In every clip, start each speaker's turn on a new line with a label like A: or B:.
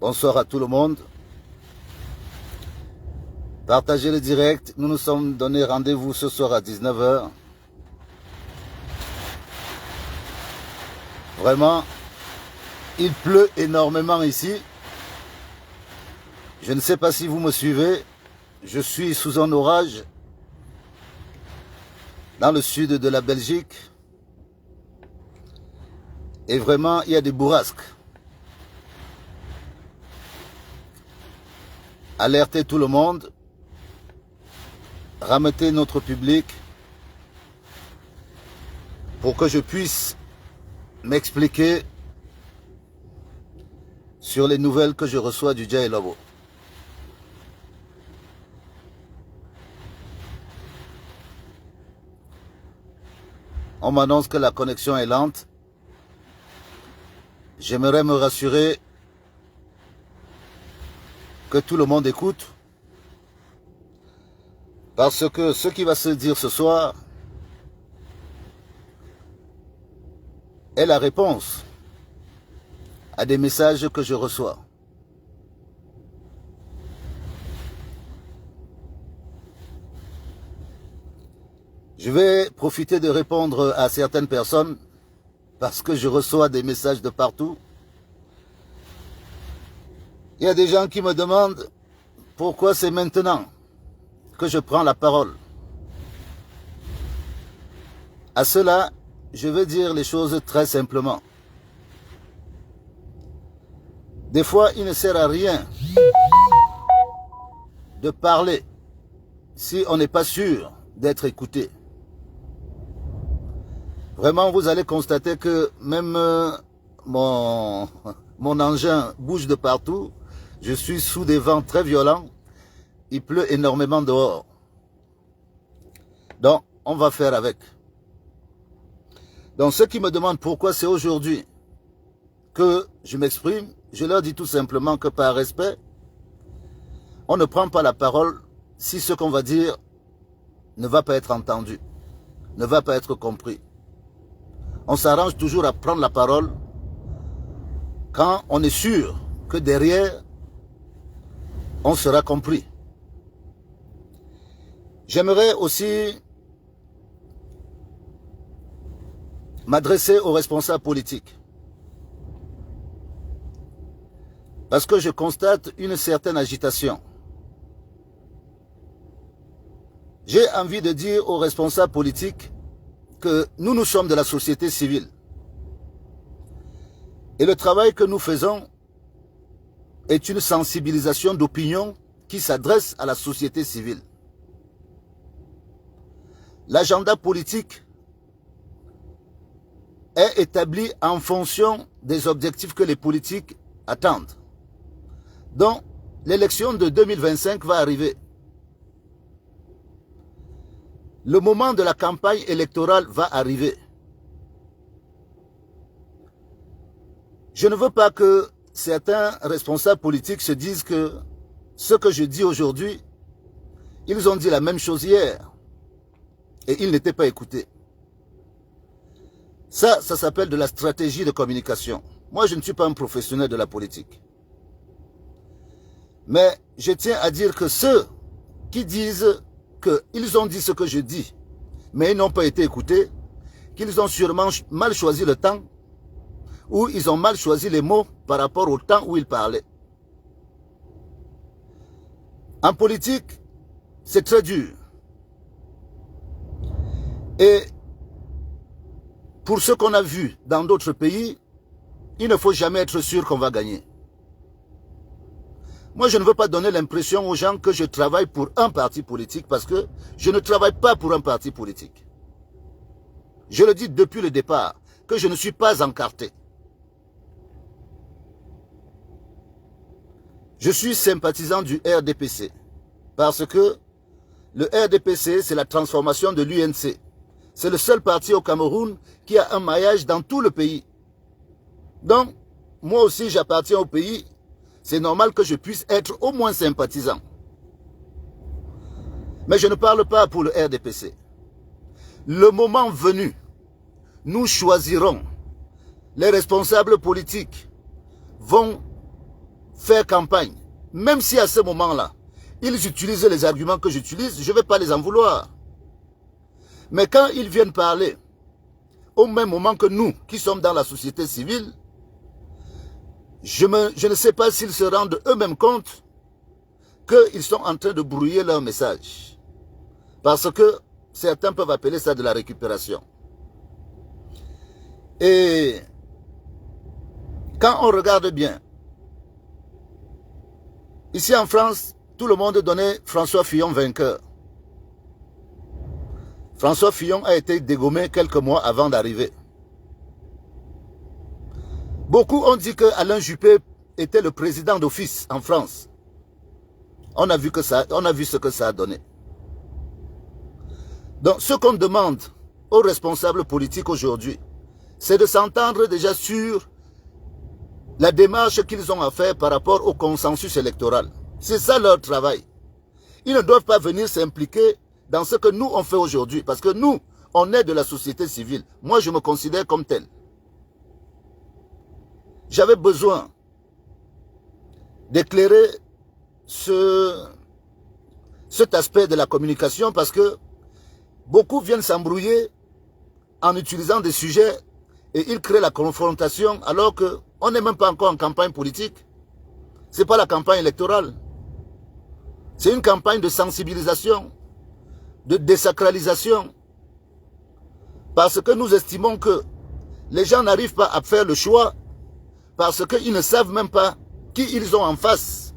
A: Bonsoir à tout le monde. Partagez le direct. Nous nous sommes donné rendez-vous ce soir à 19 h. Vraiment, il pleut énormément ici. Je ne sais pas si vous me suivez. Je suis sous un orage dans le sud de la Belgique. Et vraiment, il y a des bourrasques. Alertez tout le monde. Ramettez notre public pour que je puisse m'expliquer sur les nouvelles que je reçois du Dja Lobo. On m'annonce que la connexion est lente. J'aimerais me rassurer que tout le monde écoute. Parce que ce qui va se dire ce soir est la réponse à des messages que je reçois. Je vais profiter de répondre à certaines personnes parce que je reçois des messages de partout. Il y a des gens qui me demandent pourquoi c'est maintenant que je prends la parole. À cela, je vais dire les choses très simplement. Des fois, il ne sert à rien de parler si on n'est pas sûr d'être écouté. Vraiment, vous allez constater que même mon engin bouge de partout. Je suis sous des vents très violents. Il pleut énormément dehors. Donc, on va faire avec. Donc, ceux qui me demandent pourquoi c'est aujourd'hui que je m'exprime, je leur dis tout simplement que par respect, on ne prend pas la parole si ce qu'on va dire ne va pas être entendu, ne va pas être compris. On s'arrange toujours à prendre la parole quand on est sûr que derrière, on sera compris. J'aimerais aussi m'adresser aux responsables politiques. Parce que je constate une certaine agitation. J'ai envie de dire aux responsables politiques que nous sommes de la société civile. Et le travail que nous faisons est une sensibilisation d'opinion qui s'adresse à la société civile. L'agenda politique est établi en fonction des objectifs que les politiques attendent. Donc, l'élection de 2025 va arriver. Le moment de la campagne électorale va arriver. Je ne veux pas que certains responsables politiques se disent que ce que je dis aujourd'hui, ils ont dit la même chose hier et ils n'étaient pas écoutés. Ça s'appelle de la stratégie de communication. Moi, je ne suis pas un professionnel de la politique. Mais je tiens à dire que ceux qui disent qu'ils ont dit ce que je dis, mais ils n'ont pas été écoutés, qu'ils ont sûrement mal choisi le temps, ou ils ont mal choisi les mots par rapport au temps où ils parlaient. En politique, c'est très dur. Et pour ce qu'on a vu dans d'autres pays, il ne faut jamais être sûr qu'on va gagner. Moi, je ne veux pas donner l'impression aux gens que je travaille pour un parti politique parce que je ne travaille pas pour un parti politique. Je le dis depuis le départ, que je ne suis pas encarté. Je suis sympathisant du RDPC parce que le RDPC, c'est la transformation de l'UNC. C'est le seul parti au Cameroun qui a un maillage dans tout le pays. Donc, moi aussi, j'appartiens au pays. C'est normal que je puisse être au moins sympathisant. Mais je ne parle pas pour le RDPC. Le moment venu, nous choisirons. Les responsables politiques vont faire campagne, même si à ce moment-là, ils utilisent les arguments que j'utilise, je ne vais pas les en vouloir. Mais quand ils viennent parler, au même moment que nous, qui sommes dans la société civile, je ne sais pas s'ils se rendent eux-mêmes compte qu'ils sont en train de brouiller leur message. Parce que certains peuvent appeler ça de la récupération. Et quand on regarde bien, ici en France, tout le monde donnait François Fillon vainqueur. François Fillon a été dégommé quelques mois avant d'arriver. Beaucoup ont dit que Alain Juppé était le président d'office en France. On a vu ce que ça a donné. Donc, ce qu'on demande aux responsables politiques aujourd'hui, c'est de s'entendre déjà sur la démarche qu'ils ont à faire par rapport au consensus électoral. C'est ça leur travail. Ils ne doivent pas venir s'impliquer dans ce que nous on fait aujourd'hui. Parce que nous, on est de la société civile. Moi, je me considère comme tel. J'avais besoin d'éclairer cet aspect de la communication parce que beaucoup viennent s'embrouiller en utilisant des sujets et ils créent la confrontation alors qu'on n'est même pas encore en campagne politique. Ce n'est pas la campagne électorale. C'est une campagne de sensibilisation, de désacralisation. Parce que nous estimons que les gens n'arrivent pas à faire le choix parce qu'ils ne savent même pas qui ils ont en face.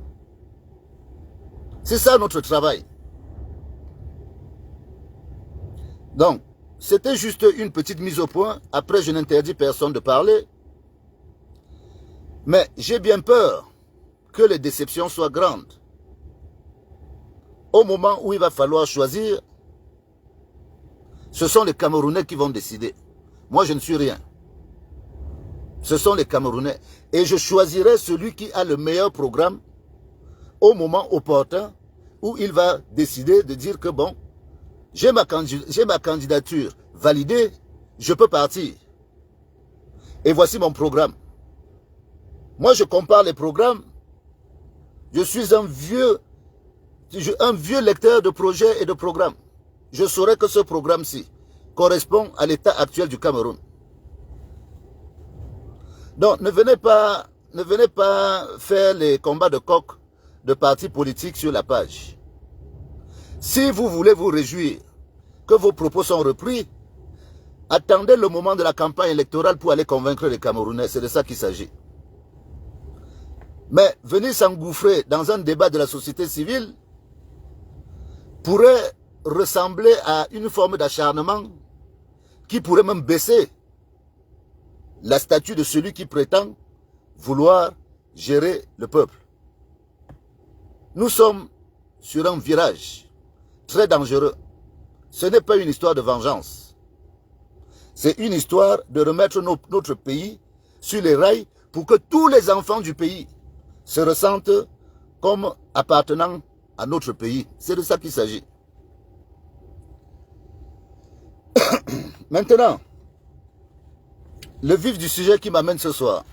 A: C'est ça notre travail. Donc, c'était juste une petite mise au point. Après, je n'interdis personne de parler. Mais j'ai bien peur que les déceptions soient grandes. Au moment où il va falloir choisir, ce sont les Camerounais qui vont décider. Moi, je ne suis rien. Ce sont les Camerounais. Et je choisirai celui qui a le meilleur programme au moment opportun où il va décider de dire que bon, j'ai ma candidature validée, je peux partir. Et voici mon programme. Moi, je compare les programmes. Je suis un vieux lecteur de projets et de programmes. Je saurais que ce programme-ci correspond à l'état actuel du Cameroun. Donc, ne venez pas faire les combats de coq de partis politiques sur la page. Si vous voulez vous réjouir que vos propos sont repris, attendez le moment de la campagne électorale pour aller convaincre les Camerounais. C'est de ça qu'il s'agit. Mais venir s'engouffrer dans un débat de la société civile pourrait ressembler à une forme d'acharnement qui pourrait même baisser la statue de celui qui prétend vouloir gérer le peuple. Nous sommes sur un virage très dangereux. Ce n'est pas une histoire de vengeance. C'est une histoire de remettre notre pays sur les rails pour que tous les enfants du pays se ressentent comme appartenant à notre pays. C'est de ça qu'il s'agit. Maintenant, le vif du sujet qui m'amène ce soir,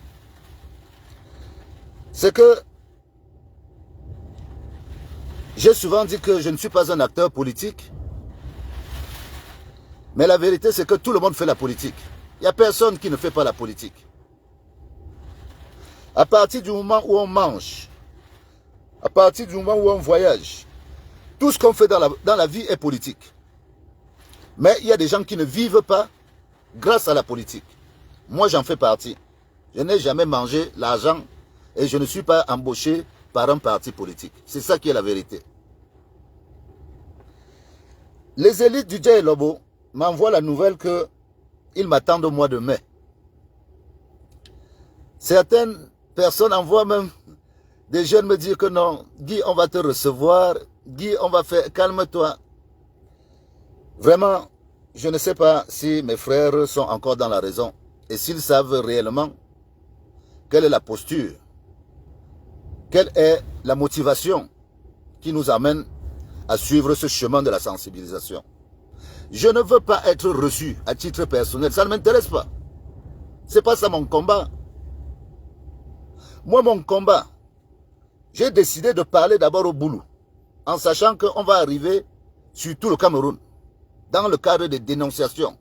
A: c'est que j'ai souvent dit que je ne suis pas un acteur politique, mais la vérité c'est que tout le monde fait la politique. Il n'y a personne qui ne fait pas la politique. À partir du moment où on mange, à partir du moment où on voyage, tout ce qu'on fait dans la vie est politique. Mais il y a des gens qui ne vivent pas grâce à la politique. Moi, j'en fais partie. Je n'ai jamais mangé l'argent et je ne suis pas embauché par un parti politique. C'est ça qui est la vérité. Les élites du Dja Lobo m'envoient la nouvelle qu'ils m'attendent au mois de mai. Certaines personnes envoient même des jeunes me dire que non, Guy, on va te recevoir, Guy, on va faire, calme-toi. Vraiment, je ne sais pas si mes frères sont encore dans la raison et s'ils savent réellement quelle est la posture, quelle est la motivation qui nous amène à suivre ce chemin de la sensibilisation. Je ne veux pas être reçu à titre personnel, ça ne m'intéresse pas. Ce n'est pas ça mon combat. Moi, mon combat, j'ai décidé de parler d'abord au Boulou, en sachant qu'on va arriver sur tout le Cameroun, dans le cadre des dénonciations.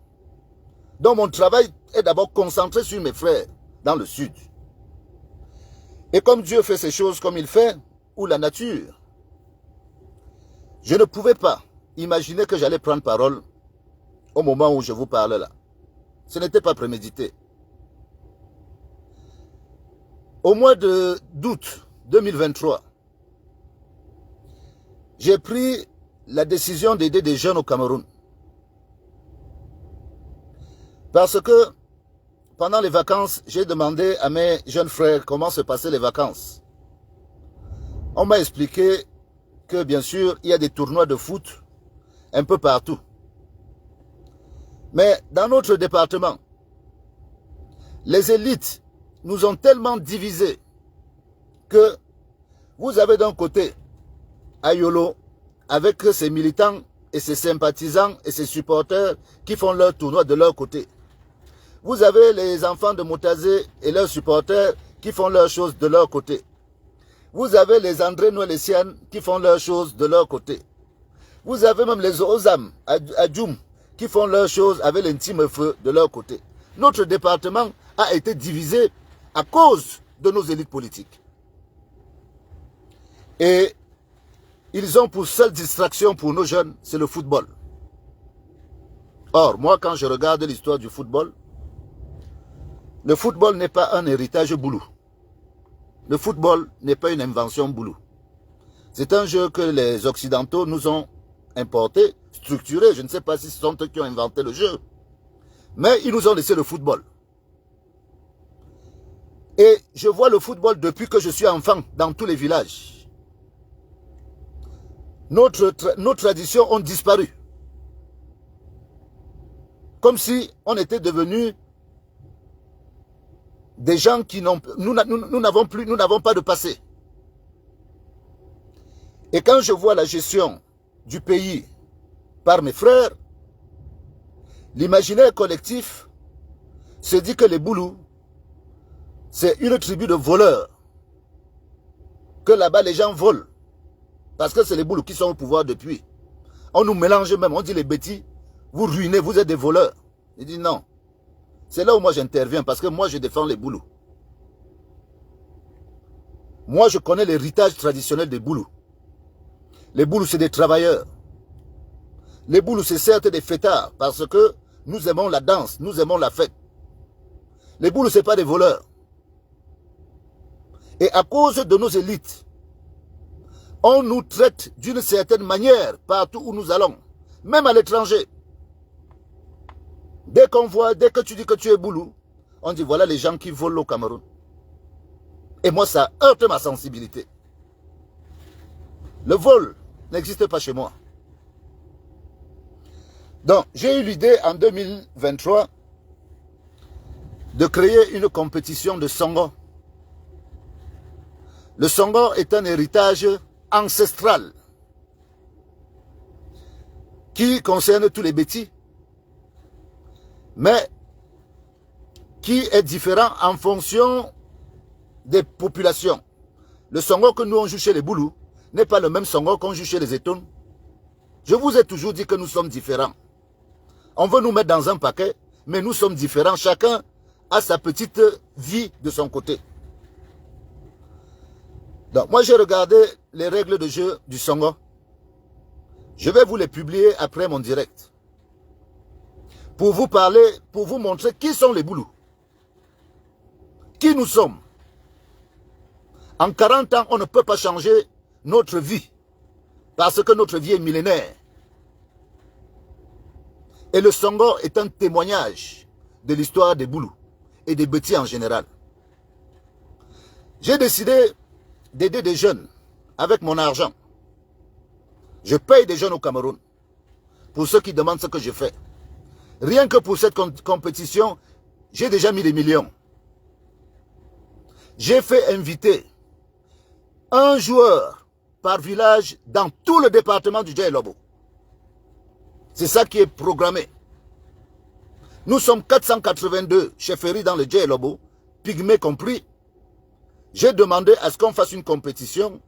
A: Donc mon travail est d'abord concentré sur mes frères dans le sud. Et comme Dieu fait ces choses comme il fait, ou la nature, je ne pouvais pas imaginer que j'allais prendre parole au moment où je vous parle là. Ce n'était pas prémédité. Au mois d'août 2023, j'ai pris la décision d'aider des jeunes au Cameroun. Parce que pendant les vacances, j'ai demandé à mes jeunes frères comment se passaient les vacances. On m'a expliqué que bien sûr, il y a des tournois de foot un peu partout. Mais dans notre département, les élites nous ont tellement divisés que vous avez d'un côté Ayolo avec ses militants et ses sympathisants et ses supporters qui font leur tournoi de leur côté. Vous avez les enfants de Moutazé et leurs supporters qui font leurs choses de leur côté. Vous avez les André Noël-Essiane qui font leurs choses de leur côté. Vous avez même les Ozam à Djoum qui font leurs choses avec l'intime feu de leur côté. Notre département a été divisé à cause de nos élites politiques. Et ils ont pour seule distraction pour nos jeunes, c'est le football. Or, moi, quand je regarde l'histoire du football, le football n'est pas un héritage boulou. Le football n'est pas une invention boulou. C'est un jeu que les Occidentaux nous ont importé, structuré. Je ne sais pas si ce sont eux qui ont inventé le jeu. Mais ils nous ont laissé le football. Et je vois le football depuis que je suis enfant dans tous les villages. Nos traditions ont disparu. Comme si on était devenus des gens qui n'ont... Nous n'avons pas de passé. Et quand je vois la gestion du pays par mes frères, l'imaginaire collectif se dit que les Boulous, c'est une tribu de voleurs. Que là-bas, les gens volent. Parce que c'est les Boulous qui sont au pouvoir depuis. On nous mélange même, on dit les bêtis, vous ruinez, vous êtes des voleurs. Il dit non. C'est là où moi j'interviens parce que moi je défends les Boulous. Moi je connais l'héritage traditionnel des Boulous. Les Boulous c'est des travailleurs. Les Boulous c'est certes des fêtards parce que nous aimons la danse, nous aimons la fête. Les Boulous c'est pas des voleurs. Et à cause de nos élites, on nous traite d'une certaine manière partout où nous allons, même à l'étranger. Dès qu'on voit, dès que tu dis que tu es Boulou, on dit voilà les gens qui volent au Cameroun. Et moi, ça heurte ma sensibilité. Le vol n'existe pas chez moi. Donc, j'ai eu l'idée en 2023 de créer une compétition de Songo. Le Songo est un héritage ancestral qui concerne tous les bêtis, mais qui est différent en fonction des populations. Le Songo que nous on joue chez les Boulous n'est pas le même Songo qu'on joue chez les Etoun. Je vous ai toujours dit que nous sommes différents. On veut nous mettre dans un paquet, mais nous sommes différents. Chacun a sa petite vie de son côté. Donc moi j'ai regardé les règles de jeu du Songo. Je vais vous les publier après mon direct. Pour vous parler, pour vous montrer qui sont les Boulous. Qui nous sommes. En 40 ans, on ne peut pas changer notre vie. Parce que notre vie est millénaire. Et le Songo est un témoignage de l'histoire des Boulous et des Bêtis en général. J'ai décidé d'aider des jeunes avec mon argent. Je paye des jeunes au Cameroun. Pour ceux qui demandent ce que je fais. Rien que pour cette compétition, j'ai déjà mis des millions. J'ai fait inviter un joueur par village dans tout le département du Djai-Lobo. C'est ça qui est programmé. Nous sommes 482 chefferies dans le Djai-Lobo, pygmées compris. J'ai demandé à ce qu'on fasse une compétition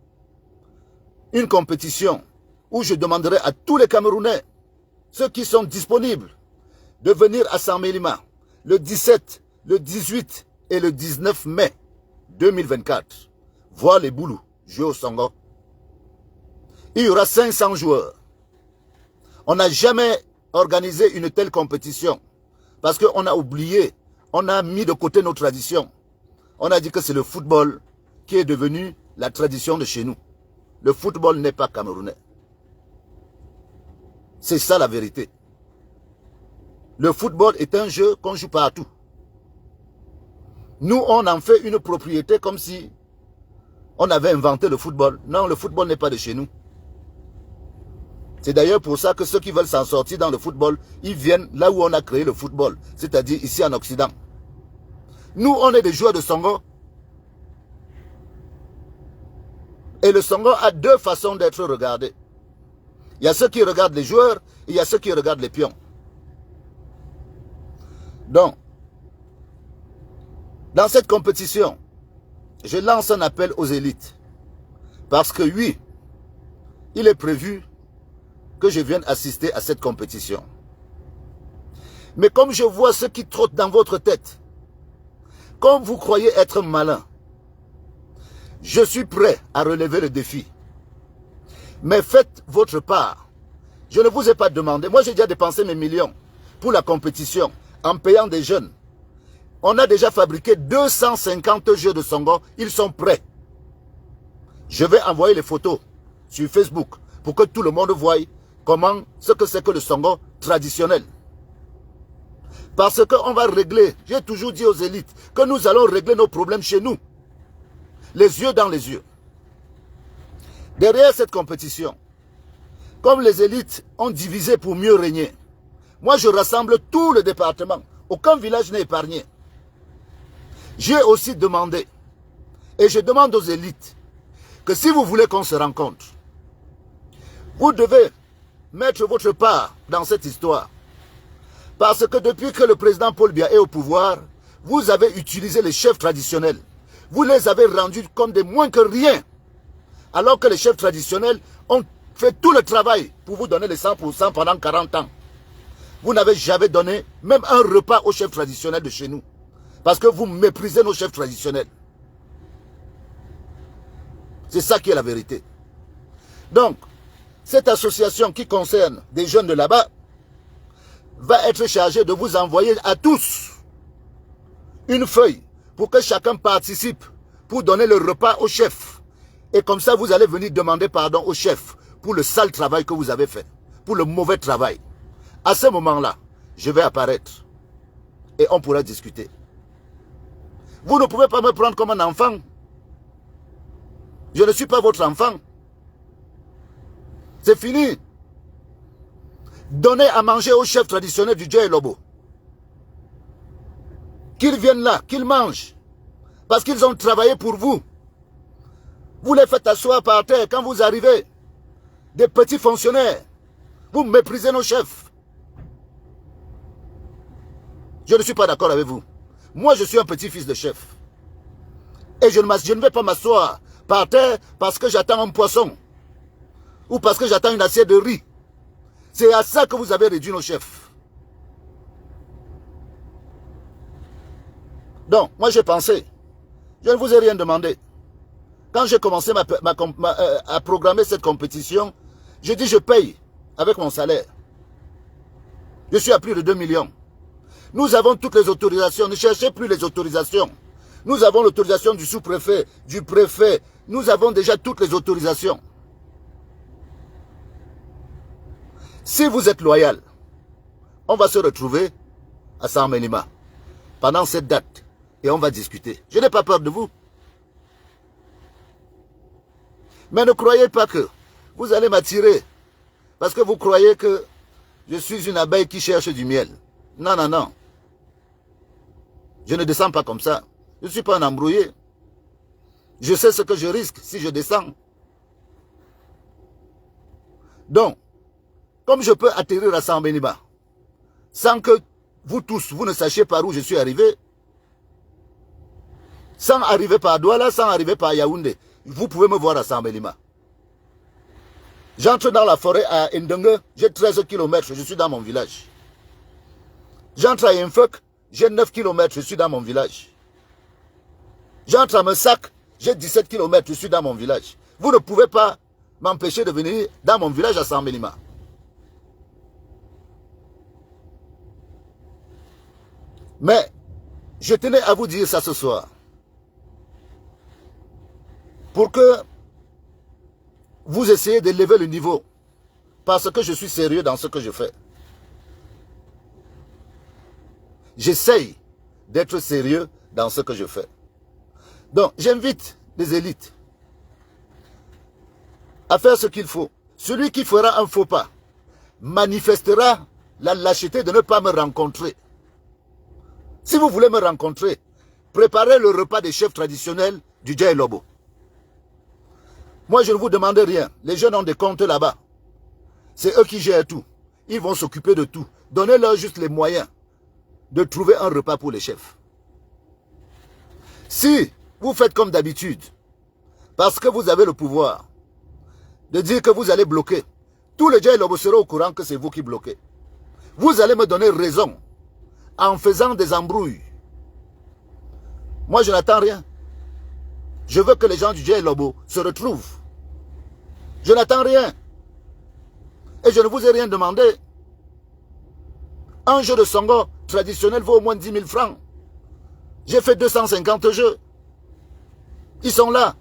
A: où je demanderai à tous les Camerounais, ceux qui sont disponibles, de venir à Saint-Mélima le 17, le 18 et le 19 mai 2024. Voir les Boulous jouer au Songo. Il y aura 500 joueurs. On n'a jamais organisé une telle compétition parce qu'on a oublié, on a mis de côté nos traditions. On a dit que c'est le football qui est devenu la tradition de chez nous. Le football n'est pas camerounais. C'est ça la vérité. Le football est un jeu qu'on joue partout. Nous, on en fait une propriété comme si on avait inventé le football. Non, le football n'est pas de chez nous. C'est d'ailleurs pour ça que ceux qui veulent s'en sortir dans le football, ils viennent là où on a créé le football, c'est-à-dire ici en Occident. Nous, on est des joueurs de Songo. Et le Songo a deux façons d'être regardé. Il y a ceux qui regardent les joueurs et il y a ceux qui regardent les pions. Donc, dans cette compétition, je lance un appel aux élites. Parce que oui, il est prévu que je vienne assister à cette compétition. Mais comme je vois ce qui trotte dans votre tête, comme vous croyez être malin, je suis prêt à relever le défi. Mais faites votre part. Je ne vous ai pas demandé. Moi, j'ai déjà dépensé mes millions pour la compétition en payant des jeunes. On a déjà fabriqué 250 jeux de Songo. Ils sont prêts. Je vais envoyer les photos sur Facebook pour que tout le monde voie comment ce que c'est que le Songo traditionnel. Parce qu'on va régler, j'ai toujours dit aux élites, que nous allons régler nos problèmes chez nous. Les yeux dans les yeux. Derrière cette compétition, comme les élites ont divisé pour mieux régner, moi je rassemble tout le département. Aucun village n'est épargné. J'ai aussi demandé, et je demande aux élites, que si vous voulez qu'on se rencontre, vous devez mettre votre part dans cette histoire. Parce que depuis que le président Paul Biya est au pouvoir, vous avez utilisé les chefs traditionnels. Vous les avez rendus comme des moins que rien. Alors que les chefs traditionnels ont fait tout le travail pour vous donner les 100% pendant 40 ans. Vous n'avez jamais donné même un repas aux chefs traditionnels de chez nous. Parce que vous méprisez nos chefs traditionnels. C'est ça qui est la vérité. Donc, cette association qui concerne des jeunes de là-bas va être chargée de vous envoyer à tous une feuille pour que chacun participe pour donner le repas au chef. Et comme ça, vous allez venir demander pardon au chef pour le sale travail que vous avez fait, pour le mauvais travail. À ce moment-là, je vais apparaître et on pourra discuter. Vous ne pouvez pas me prendre comme un enfant. Je ne suis pas votre enfant. C'est fini. Donnez à manger au chef traditionnel du Djé Lobo. Qu'ils viennent là, qu'ils mangent. Parce qu'ils ont travaillé pour vous. Vous les faites asseoir par terre quand vous arrivez. Des petits fonctionnaires. Vous méprisez nos chefs. Je ne suis pas d'accord avec vous. Moi, je suis un petit-fils de chef. Et je ne vais pas m'asseoir par terre parce que j'attends un poisson. Ou parce que j'attends une assiette de riz. C'est à ça que vous avez réduit nos chefs. Donc, moi j'ai pensé. Je ne vous ai rien demandé. Quand j'ai commencé à programmer cette compétition, j'ai dit je paye avec mon salaire. Je suis à plus de 2 millions. Nous avons toutes les autorisations. Ne cherchez plus les autorisations. Nous avons l'autorisation du sous-préfet, du préfet. Nous avons déjà toutes les autorisations. Si vous êtes loyal, on va se retrouver à Saint-Mélima pendant cette date et on va discuter. Je n'ai pas peur de vous. Mais ne croyez pas que vous allez m'attirer parce que vous croyez que je suis une abeille qui cherche du miel. Non, non, non. Je ne descends pas comme ça. Je ne suis pas un embrouillé. Je sais ce que je risque si je descends. Donc, comme je peux atterrir à Saint-Mélima sans que vous tous, vous ne sachiez par où je suis arrivé, Sans arriver par Douala, sans arriver par Yaoundé, vous pouvez me voir à Sambelima. J'entre dans la forêt à Ndenge, j'ai 13 km, je suis dans mon village. J'entre à Infok, j'ai 9 km, je suis dans mon village. J'entre à Messac, j'ai 17 km, je suis dans mon village. Vous ne pouvez pas m'empêcher de venir dans mon village à Sambelima. Mais je tenais à vous dire ça ce soir. Pour que vous essayez d'élever le niveau. Parce que je suis sérieux dans ce que je fais. J'essaye d'être sérieux dans ce que je fais. Donc, j'invite les élites à faire ce qu'il faut. Celui qui fera un faux pas manifestera la lâcheté de ne pas me rencontrer. Si vous voulez me rencontrer, préparez le repas des chefs traditionnels du Djay Lobo. Moi, je ne vous demande rien. Les jeunes ont des comptes là-bas. C'est eux qui gèrent tout. Ils vont s'occuper de tout. Donnez-leur juste les moyens de trouver un repas pour les chefs. Si vous faites comme d'habitude, parce que vous avez le pouvoir de dire que vous allez bloquer, tout le Djay Lobo sera au courant que c'est vous qui bloquez. Vous allez me donner raison en faisant des embrouilles. Moi, je n'attends rien. Je veux que les gens du Djay Lobo se retrouvent. Je n'attends rien. Et je ne vous ai rien demandé. Un jeu de Songo traditionnel vaut au moins 10 000 francs. J'ai fait 250 jeux. Ils sont là.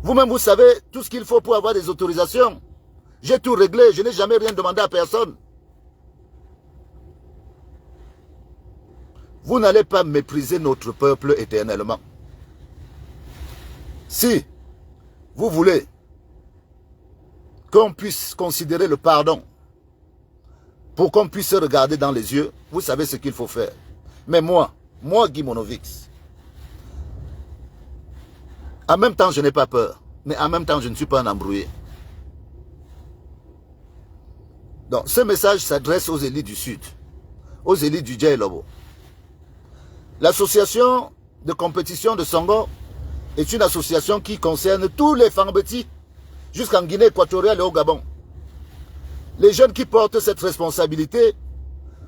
A: Vous-même, vous savez tout ce qu'il faut pour avoir des autorisations. J'ai tout réglé. Je n'ai jamais rien demandé à personne. Vous n'allez pas mépriser notre peuple éternellement. Si vous voulez qu'on puisse considérer le pardon, pour qu'on puisse se regarder dans les yeux, vous savez ce qu'il faut faire. Mais moi, Guy Monovix, en même temps je n'ai pas peur, mais en même temps je ne suis pas un embrouillé. Donc ce message s'adresse aux élites du Sud, aux élites du Djay Lobo. L'association de compétition de Songo est une association qui concerne tous les Fangbetis jusqu'en Guinée équatoriale et au Gabon. Les jeunes qui portent cette responsabilité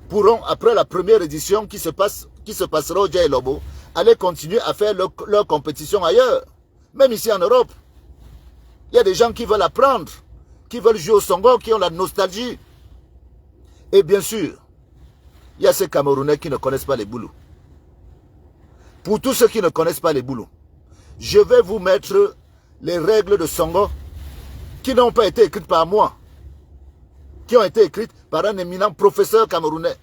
A: pourront, après la première édition qui se passera au Djay Lobo, aller continuer à faire leur compétition ailleurs, même ici en Europe. Il y a des gens qui veulent apprendre, qui veulent jouer au Songo, qui ont la nostalgie. Et bien sûr, il y a ces Camerounais qui ne connaissent pas les boulous. Pour tous ceux qui ne connaissent pas les boulous, je vais vous mettre les règles de Songo qui n'ont pas été écrites par moi, qui ont été écrites par un éminent professeur camerounais.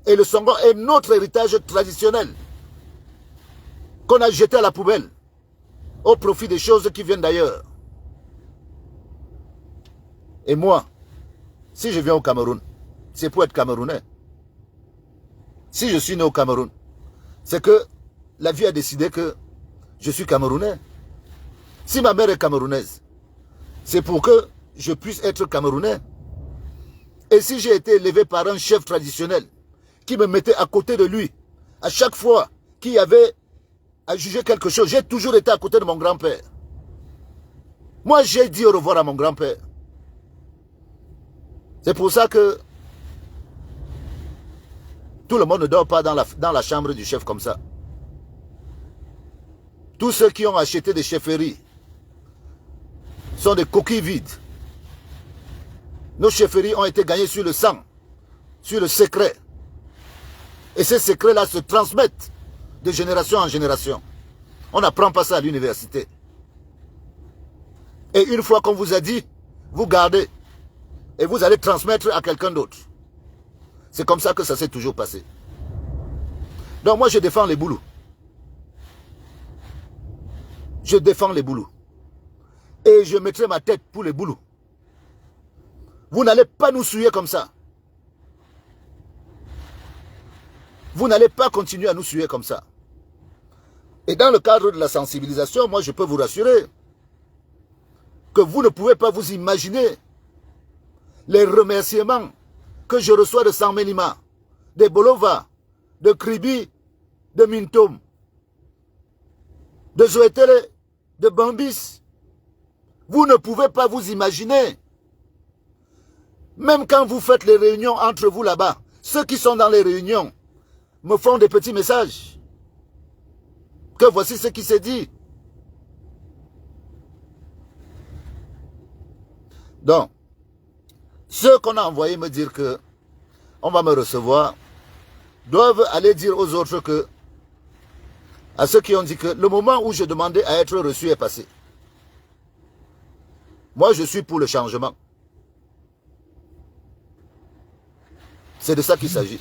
A: Et le Songo est notre héritage traditionnel qu'on a jeté à la poubelle au profit des choses qui viennent d'ailleurs. Et moi, si je viens au Cameroun, c'est pour être Camerounais. Si je suis né au Cameroun, c'est que la vie a décidé que je suis Camerounais. Si ma mère est camerounaise, c'est pour que je puisse être Camerounais. Et si j'ai été élevé par un chef traditionnel qui me mettait à côté de lui, à chaque fois qu'il y avait à juger quelque chose, j'ai toujours été à côté de mon grand-père. Moi, j'ai dit au revoir à mon grand-père. C'est pour ça que tout le monde ne dort pas dans la chambre du chef comme ça. Tous ceux qui ont acheté des chefferies sont des coquilles vides. Nos chefferies ont été gagnées sur le sang, sur le secret. Et ces secrets-là se transmettent de génération en génération. On n'apprend pas ça à l'université. Et une fois qu'on vous a dit, vous gardez. Et vous allez transmettre à quelqu'un d'autre. C'est comme ça que ça s'est toujours passé. Donc moi je défends les boulous. Je défends les boulous. Et je mettrai ma tête pour les boulous. Vous n'allez pas nous souiller comme ça. Vous n'allez pas continuer à nous suivre comme ça. Et dans le cadre de la sensibilisation, moi je peux vous rassurer que vous ne pouvez pas vous imaginer les remerciements que je reçois de Sambelima, de Bolova, de Kribi, de Mintom, de Zoétélé, de Bambis. Vous ne pouvez pas vous imaginer. Même quand vous faites les réunions entre vous là-bas, ceux qui sont dans les réunions me font des petits messages. Que voici ce qui s'est dit. Donc, ceux qu'on a envoyés me dire que on va me recevoir, doivent aller dire aux autres que, à ceux qui ont dit que le moment où je demandais à être reçu est passé. Moi, je suis pour le changement. C'est de ça qu'il s'agit.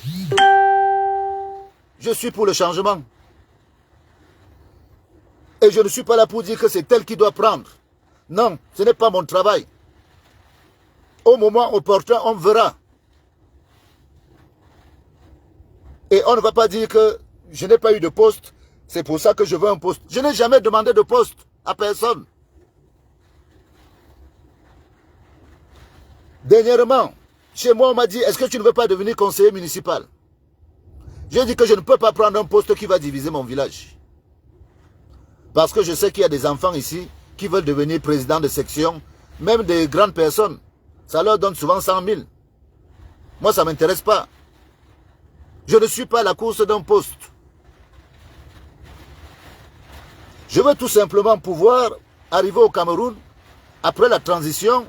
A: Je suis pour le changement. Et je ne suis pas là pour dire que c'est tel qui doit prendre. Non, ce n'est pas mon travail. Au moment opportun, on verra. Et on ne va pas dire que je n'ai pas eu de poste, c'est pour ça que je veux un poste. Je n'ai jamais demandé de poste à personne. Dernièrement, chez moi, on m'a dit, est-ce que tu ne veux pas devenir conseiller municipal? J'ai dit que je ne peux pas prendre un poste qui va diviser mon village. Parce que je sais qu'il y a des enfants ici qui veulent devenir président de section, même des grandes personnes. Ça leur donne souvent 100 000. Moi, ça ne m'intéresse pas. Je ne suis pas à la course d'un poste. Je veux tout simplement pouvoir arriver au Cameroun après la transition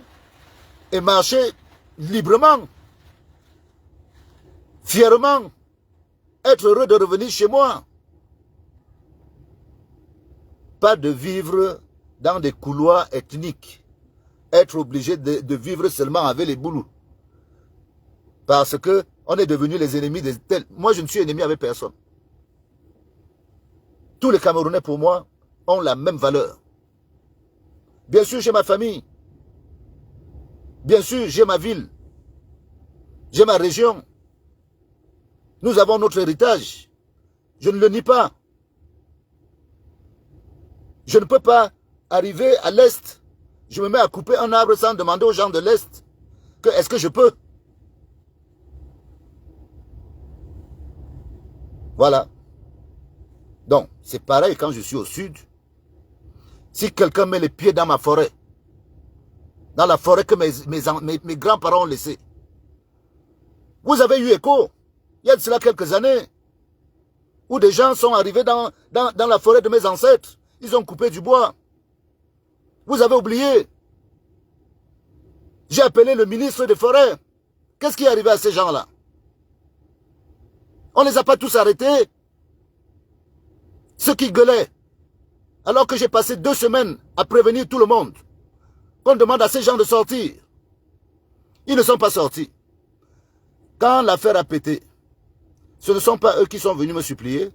A: et marcher librement, fièrement, être heureux de revenir chez moi. Pas de vivre dans des couloirs ethniques, être obligé de vivre seulement avec les boulous. Parce que on est devenus les ennemis des tels. Moi, je ne suis ennemi avec personne. Tous les Camerounais, pour moi, ont la même valeur. Bien sûr, j'ai ma famille. Bien sûr, j'ai ma ville. J'ai ma région. Nous avons notre héritage. Je ne le nie pas. Je ne peux pas arriver à l'Est. Je me mets à couper un arbre sans demander aux gens de l'Est que est-ce que je peux. Voilà. Donc, c'est pareil quand je suis au sud. Si quelqu'un met les pieds dans ma forêt, dans la forêt que mes grands-parents ont laissée, vous avez eu écho, il y a de cela quelques années, où des gens sont arrivés dans la forêt de mes ancêtres. Ils ont coupé du bois. Vous avez oublié. J'ai appelé le ministre des Forêts. Qu'est-ce qui est arrivé à ces gens-là? On ne les a pas tous arrêtés. Ceux qui gueulaient. Alors que j'ai passé 2 semaines à prévenir tout le monde. Qu'on demande à ces gens de sortir. Ils ne sont pas sortis. Quand l'affaire a pété, ce ne sont pas eux qui sont venus me supplier.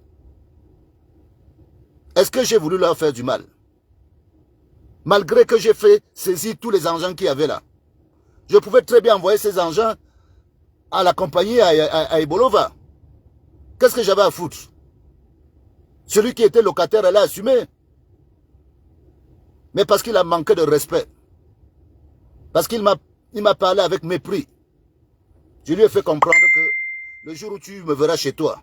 A: Est-ce que j'ai voulu leur faire du mal? Malgré que j'ai fait saisir tous les engins qu'il y avait là. Je pouvais très bien envoyer ces engins à la compagnie à Ebolova. Qu'est-ce que j'avais à foutre? Celui qui était locataire, elle a assumé. Mais parce qu'il a manqué de respect. Parce qu'il m'a parlé avec mépris. Je lui ai fait comprendre que le jour où tu me verras chez toi,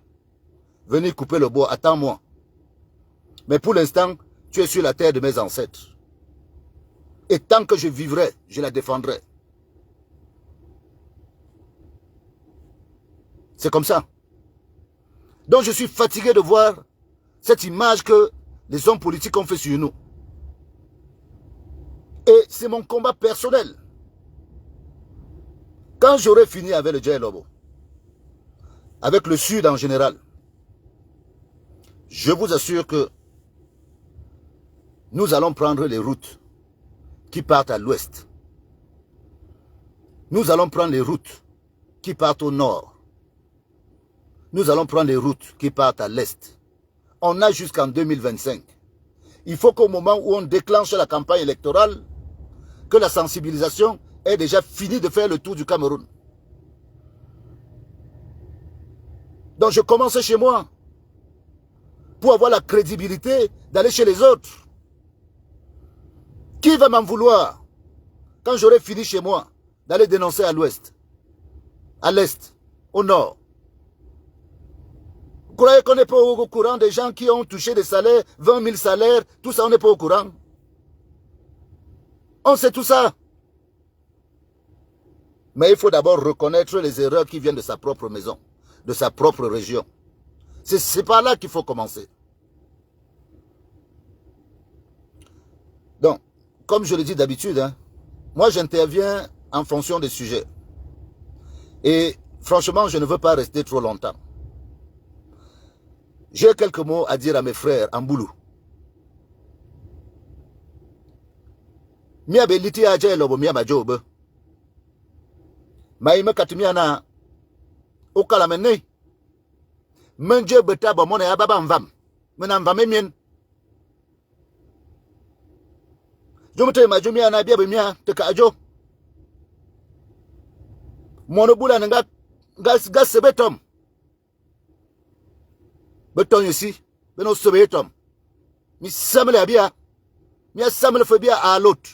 A: venir couper le bois, attends-moi. Mais pour l'instant, tu es sur la terre de mes ancêtres. Et tant que je vivrai, je la défendrai. C'est comme ça. Donc je suis fatigué de voir cette image que les hommes politiques ont fait sur nous. Et c'est mon combat personnel. Quand j'aurai fini avec le Djai Lobo, avec le Sud en général, je vous assure que nous allons prendre les routes qui partent à l'ouest. Nous allons prendre les routes qui partent au nord. Nous allons prendre les routes qui partent à l'est. On a jusqu'en 2025. Il faut qu'au moment où on déclenche la campagne électorale, que la sensibilisation ait déjà fini de faire le tour du Cameroun. Donc je commence chez moi pour avoir la crédibilité d'aller chez les autres. Qui va m'en vouloir quand j'aurai fini chez moi d'aller dénoncer à l'ouest, à l'est, au nord? croyez qu'on n'est pas au courant des gens qui ont touché des salaires, 20 000 salaires, tout ça, on n'est pas au courant. On sait tout ça. Mais il faut d'abord reconnaître les erreurs qui viennent de sa propre maison, de sa propre région. C'est par là qu'il faut commencer. Donc, comme je le dis d'habitude, hein, moi j'interviens en fonction des sujets. Et franchement, je ne veux pas rester trop longtemps. J'ai quelques mots à dire à mes frères en boulot. Mia beliti aje lobo mia majobe. Maïme katimiana okala mene. Menje beta ba mona ababa mvam. Mena mvame mien. Jomte majumia na bia be mia te ka ajo. Mono bula nga gas sebetom. Beton ici, beno sebetom. Mi samle abia. Mi samle fobia à l'autre.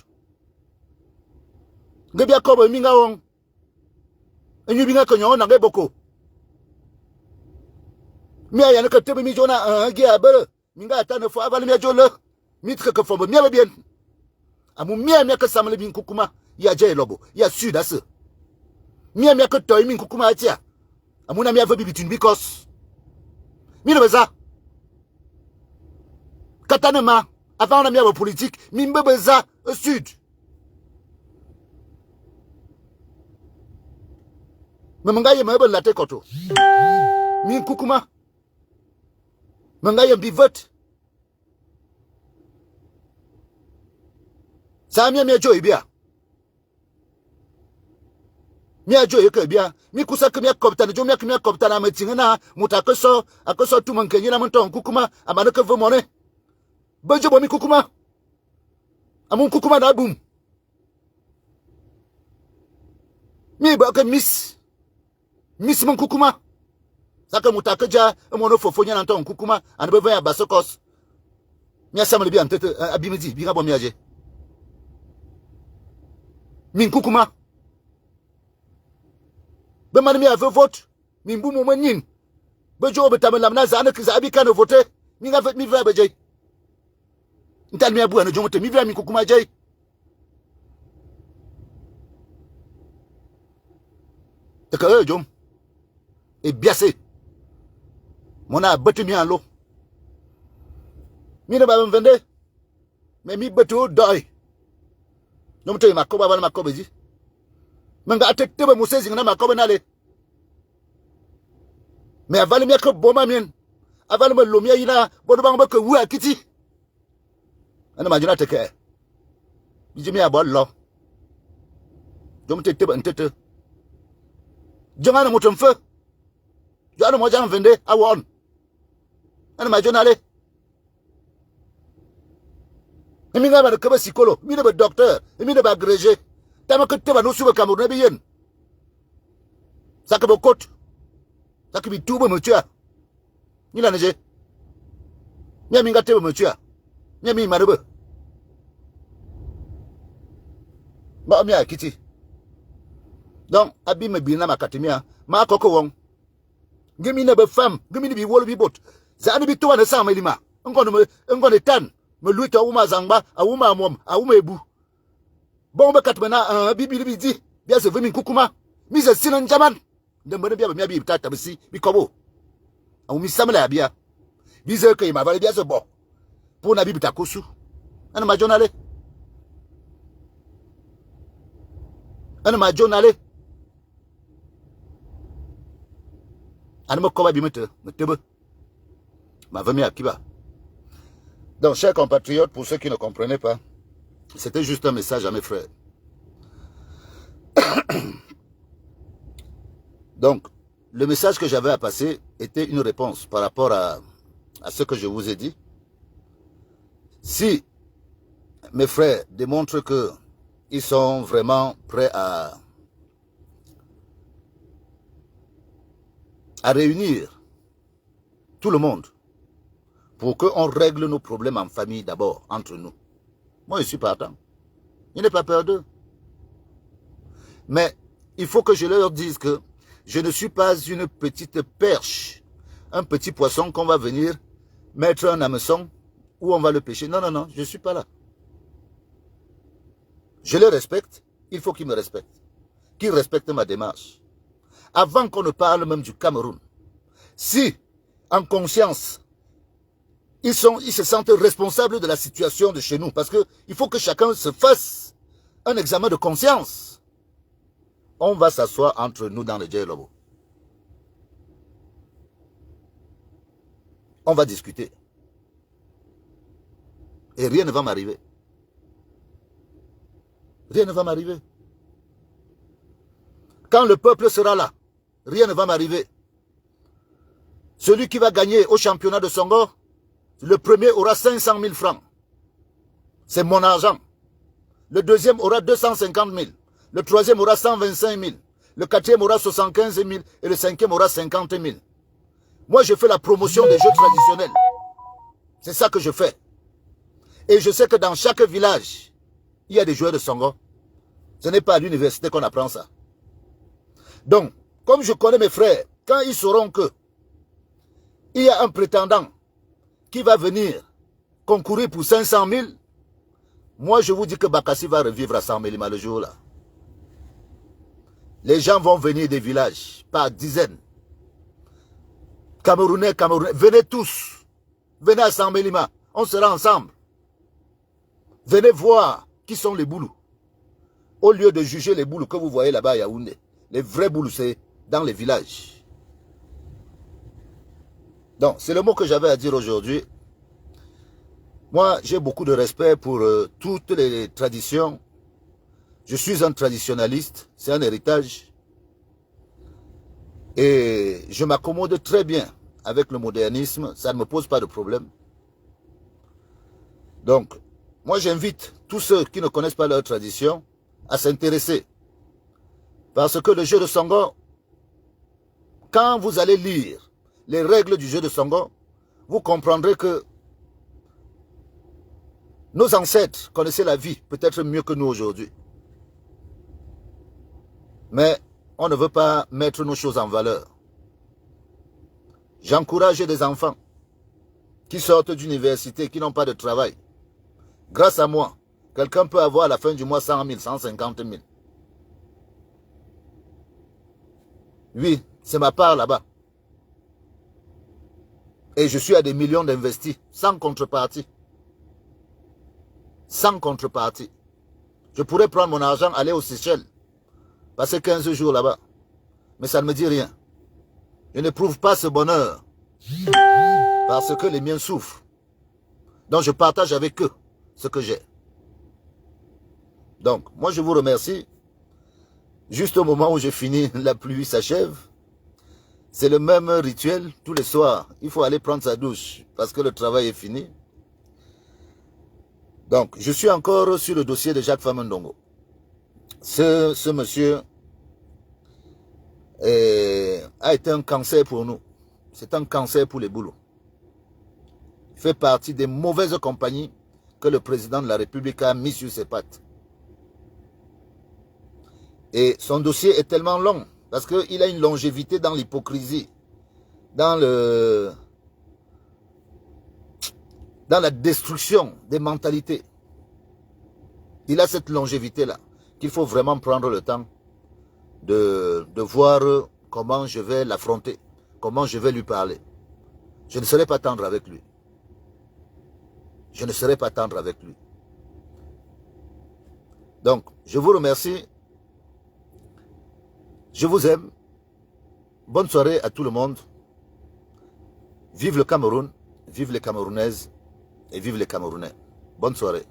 A: Ngebia kobo minga won. Enyu binga konyo na ngeboko. Mi ayana ka tebe mi jona gi abere. Minga atane fo aval mi jole. Mi tre ke fombo mi bien. Amu mi ka samle bin kukuma ya je lobo. Ya sud as. Mi ka toy min kukuma atia. Amuna mi ave bibitun because. Mi ne beza. Katanema avant la mienne politique, mi mbebeza au sud. Mengaye mebe la tekoto. Mi kukuma. Mengaye bivot. Sa mi jo ibia. Mi ajo yeke bia. Mi kusa ke mi kopta jo mi kopta na metingena mutakoso akoso tu mankenye na monton kukuma amane ke vemone. Benjo bomi kukuma. Amun kukuma na boom. Mi ba ke miss mon kukuma. Saka mutakaja mono fofonya na ton kukuma an be ya basokos. Mi asamle bi antete abimidi bi ngabo mi aje. Min kukuma. Be man mi ave vote. Min bu mo manin. Bejo be tamelam na zana kiza abi kan voter. Mi nga vet mi va beje. Ntal mi abu anu jomote mi va mi kukuma jay. Teka jom. E biase. Mona betu mi an lo. Mi ne ba vende. Mais mi betu doy. Jomote makoba bana makoba ji. Menga atekte be musezi na makoba nale. Mais avale mi ko boma mien. Avale me lomia ina bodo bang ke wu akiti. Ana majina teke. Bijimi abol lo. Jomote tebe ntete. Jangana mutumfe. Jana mo jang vende awon. Ana majona le. Mi nga ba ke psikolo, mi ne ba docteur, mi ne ba agrégé. Tama ke teba no suba Cameroun be yen. Saka kot. Saka bi tuba mo tia. Ni la neje. Mi nga teba mo tia. Mi marebe. Ba mi akiti. Donc abi me bi na makatimia, ma koko won. Gemi ne be femme, gemi ni bi wolo bi bot. Za ani bi to na sa melima. Ngono tan. Me luita uma zangba, uma mom, uma ebu. Bon be katmena bibi di. Bia se vemi kukuma. Mi se sinan jaman. De mbone bia mi abi tata bisi bi kobo. Awu mi samela bia. Bi ze ke ma vale bia se bo. Pour na bibi takosu. Ana ma jonale. Ana ma jonale. Ana mo koba bi mete be. Ma vemi akiba. Donc, chers compatriotes, pour ceux qui ne comprenaient pas, c'était juste un message à mes frères. Donc, le message que j'avais à passer était une réponse par rapport à ce que je vous ai dit. Si mes frères démontrent qu'ils sont vraiment prêts à réunir tout le monde, pour qu'on règle nos problèmes en famille d'abord, entre nous. Moi, je suis partant. Je n'ai pas peur d'eux. Mais il faut que je leur dise que je ne suis pas une petite perche un petit poisson qu'on va venir mettre un hameçon où on va le pêcher. Non, non, non, je ne suis pas là. Je le respecte, il faut qu'il me respecte. Qu'il respecte ma démarche. Avant qu'on ne parle même du Cameroun, si, en conscience, ils se sentent responsables de la situation de chez nous, parce qu'il faut que chacun se fasse un examen de conscience. On va s'asseoir entre nous dans le dialogue. On va discuter. Et rien ne va m'arriver. Rien ne va m'arriver. Quand le peuple sera là, rien ne va m'arriver. Celui qui va gagner au championnat de Songo, le premier aura 500 000 francs. C'est mon argent. Le deuxième aura 250 000. Le troisième aura 125 000. Le quatrième aura 75 000. Et le cinquième aura 50 000. Moi, je fais la promotion des jeux traditionnels. C'est ça que je fais. Et je sais que dans chaque village, il y a des joueurs de Songo. Ce n'est pas à l'université qu'on apprend ça. Donc, comme je connais mes frères, quand ils sauront que il y a un prétendant qui va venir concourir pour 500 000, moi je vous dis que Bakassi va revivre à Saint-Mélima le jour-là. Les gens vont venir des villages par dizaines. Camerounais, venez tous. Venez à Saint-Mélima, on sera ensemble. Venez voir qui sont les boulous. Au lieu de juger les boulous que vous voyez là-bas à Yaoundé. Les vrais boulous, c'est dans les villages. Donc, c'est le mot que j'avais à dire aujourd'hui. Moi, j'ai beaucoup de respect pour toutes les traditions. Je suis un traditionnaliste, c'est un héritage. Et je m'accommode très bien avec le modernisme, ça ne me pose pas de problème. Donc, moi j'invite tous ceux qui ne connaissent pas leur tradition à s'intéresser. Parce que le jeu de Songo, quand vous allez lire les règles du jeu de Songo, vous comprendrez que nos ancêtres connaissaient la vie peut-être mieux que nous aujourd'hui. Mais on ne veut pas mettre nos choses en valeur. J'encourage des enfants qui sortent d'université, qui n'ont pas de travail. Grâce à moi, quelqu'un peut avoir à la fin du mois 100 000, 150 000. Oui, c'est ma part là-bas. Et je suis à des millions d'investis, sans contrepartie. Sans contrepartie. Je pourrais prendre mon argent, aller aux Seychelles, passer 15 jours là-bas. Mais ça ne me dit rien. Je n'éprouve pas ce bonheur. Parce que les miens souffrent. Donc je partage avec eux ce que j'ai. Donc, moi je vous remercie. Juste au moment où j'ai fini, la pluie s'achève. C'est le même rituel tous les soirs. Il faut aller prendre sa douche parce que le travail est fini. Donc, je suis encore sur le dossier de Jacques Famendongo. Ce monsieur a été un cancer pour nous. C'est un cancer pour les boulots. Il fait partie des mauvaises compagnies que le président de la République a mis sur ses pattes. Et son dossier est tellement long parce qu'il a une longévité dans l'hypocrisie, dans la destruction des mentalités. Il a cette longévité-là qu'il faut vraiment prendre le temps de voir comment je vais l'affronter, comment je vais lui parler. Je ne serai pas tendre avec lui. Je ne serai pas tendre avec lui. Donc, je vous remercie. Je vous aime. Bonne soirée à tout le monde. Vive le Cameroun, vive les Camerounaises et vive les Camerounais. Bonne soirée.